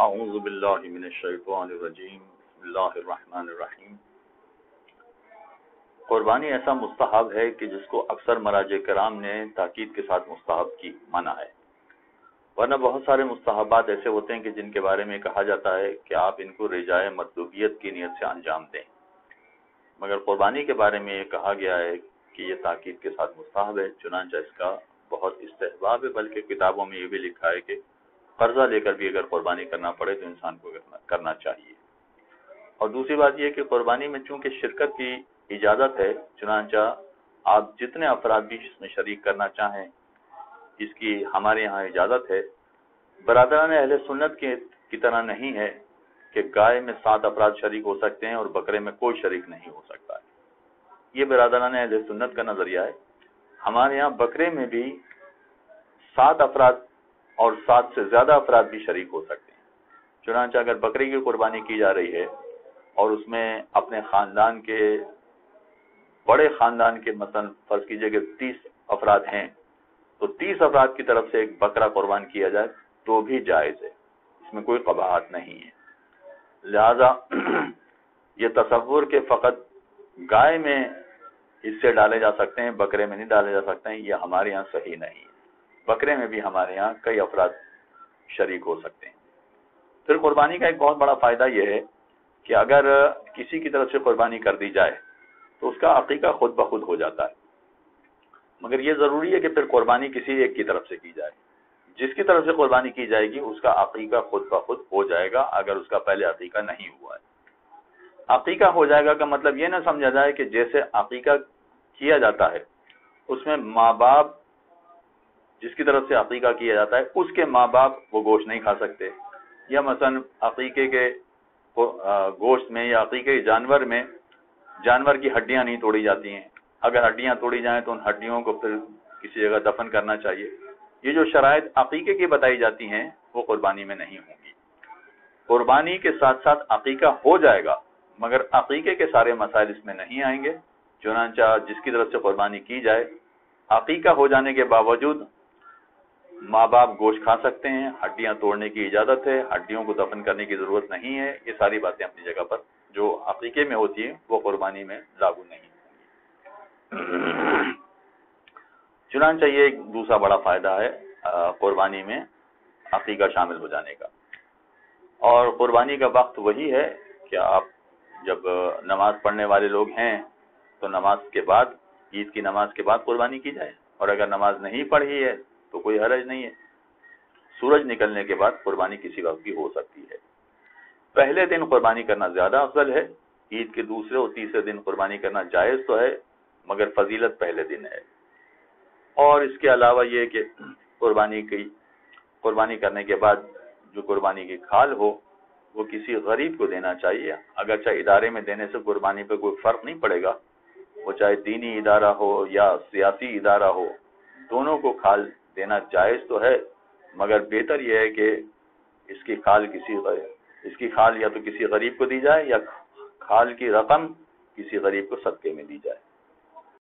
اعوذ باللہ من الشیطان الرجیم بسم اللہ الرحمن الرحیم۔ قربانی ایسا مستحب ہے کہ جس کو اکثر مراجع کرام نے تاکید کے ساتھ مستحب کی مانا ہے، ورنہ بہت سارے مستحبات ایسے ہوتے ہیں کہ جن کے بارے میں کہا جاتا ہے کہ آپ ان کو رجائے مطلوبیت کی نیت سے انجام دیں، مگر قربانی کے بارے میں یہ کہا گیا ہے کہ یہ تاکید کے ساتھ مستحب ہے، چنانچہ اس کا بہت استحباب ہے، بلکہ کتابوں میں یہ بھی لکھا ہے کہ قرضہ لے کر بھی اگر قربانی کرنا پڑے تو انسان کو کرنا چاہیے۔ اور دوسری بات یہ کہ قربانی میں چونکہ شرکت کی اجازت ہے، چنانچہ آپ جتنے افراد بھی اس میں شریک کرنا چاہیں اس کی ہمارے یہاں اجازت ہے۔ برادران اہل سنت کی طرح نہیں ہے کہ گائے میں 7 افراد شریک ہو سکتے ہیں اور بکرے میں کوئی شریک نہیں ہو سکتا ہے، یہ برادران اہل سنت کا نظریہ ہے۔ ہمارے یہاں بکرے میں بھی 7 افراد اور 7 سے زیادہ افراد بھی شریک ہو سکتے ہیں، چنانچہ اگر بکری کی قربانی کی جا رہی ہے اور اس میں اپنے خاندان کے بڑے خاندان کے مثلا فرض کیجئے کہ 30 افراد ہیں تو 30 افراد کی طرف سے ایک بکرا قربان کیا جائے تو بھی جائز ہے، اس میں کوئی قباحت نہیں ہے۔ لہذا یہ تصور کہ فقط گائے میں حصے ڈالے جا سکتے ہیں بکرے میں نہیں ڈالے جا سکتے ہیں، یہ ہمارے یہاں صحیح نہیں ہے۔ بکرے میں بھی ہمارے ہاں کئی افراد شریک ہو سکتے ہیں۔ پھر قربانی کا ایک بہت بڑا فائدہ یہ ہے کہ اگر کسی کی طرف سے قربانی کر دی جائے تو اس کا عقیقہ خود بخود ہو جاتا ہے، مگر یہ ضروری ہے کہ پھر قربانی کسی ایک کی طرف سے کی جائے۔ جس کی طرف سے قربانی کی جائے گی اس کا عقیقہ خود بخود ہو جائے گا اگر اس کا پہلے عقیقہ نہیں ہوا ہے۔ عقیقہ ہو جائے گا کا مطلب یہ نہ سمجھا جائے کہ جیسے عقیقہ کیا جاتا ہے اس میں ماں باپ، جس کی طرف سے عقیقہ کیا جاتا ہے اس کے ماں باپ وہ گوشت نہیں کھا سکتے، یا مثلا عقیقے کے گوشت میں یا عقیقے کے جانور میں جانور کی ہڈیاں نہیں توڑی جاتی ہیں، اگر ہڈیاں توڑی جائیں تو ان ہڈیوں کو پھر کسی جگہ دفن کرنا چاہیے۔ یہ جو شرائط عقیقے کی بتائی جاتی ہیں وہ قربانی میں نہیں ہوں گی۔ قربانی کے ساتھ ساتھ عقیقہ ہو جائے گا مگر عقیقے کے سارے مسائل اس میں نہیں آئیں گے، چنانچہ جس کی طرف سے قربانی کی جائے عقیقہ ہو جانے کے باوجود ماں باپ گوشت کھا سکتے ہیں، ہڈیاں توڑنے کی اجازت ہے، ہڈیوں کو دفن کرنے کی ضرورت نہیں ہے۔ یہ ساری باتیں اپنی جگہ پر جو عقیقے میں ہوتی ہیں وہ قربانی میں لاگو نہیں ہوں۔ چنانچہ یہ ایک دوسرا بڑا فائدہ ہے قربانی میں عقیقہ شامل ہو جانے کا۔ اور قربانی کا وقت وہی ہے کہ آپ جب نماز پڑھنے والے لوگ ہیں تو نماز کے بعد، عید کی نماز کے بعد قربانی کی جائے، اور اگر نماز نہیں پڑھی ہے تو کوئی حرج نہیں ہے۔ سورج نکلنے کے بعد قربانی کسی وقت بھی ہو سکتی ہے۔ پہلے دن قربانی کرنا زیادہ افضل ہے، عید کے دوسرے اور تیسرے دن قربانی کرنا جائز تو ہے مگر فضیلت پہلے دن ہے۔ اور اس کے علاوہ یہ کہ قربانی کرنے کے بعد جو قربانی کی کھال ہو وہ کسی غریب کو دینا چاہیے، اگرچہ ادارے میں دینے سے قربانی پہ کوئی فرق نہیں پڑے گا، وہ چاہے دینی ادارہ ہو یا سیاسی ادارہ ہو، دونوں کو کھال دینا جائز تو ہے، مگر بہتر یہ ہے کہ اس کی کھال یا تو کسی غریب کو دی جائے یا کھال کی رقم کسی غریب کو صدقے میں دی جائے۔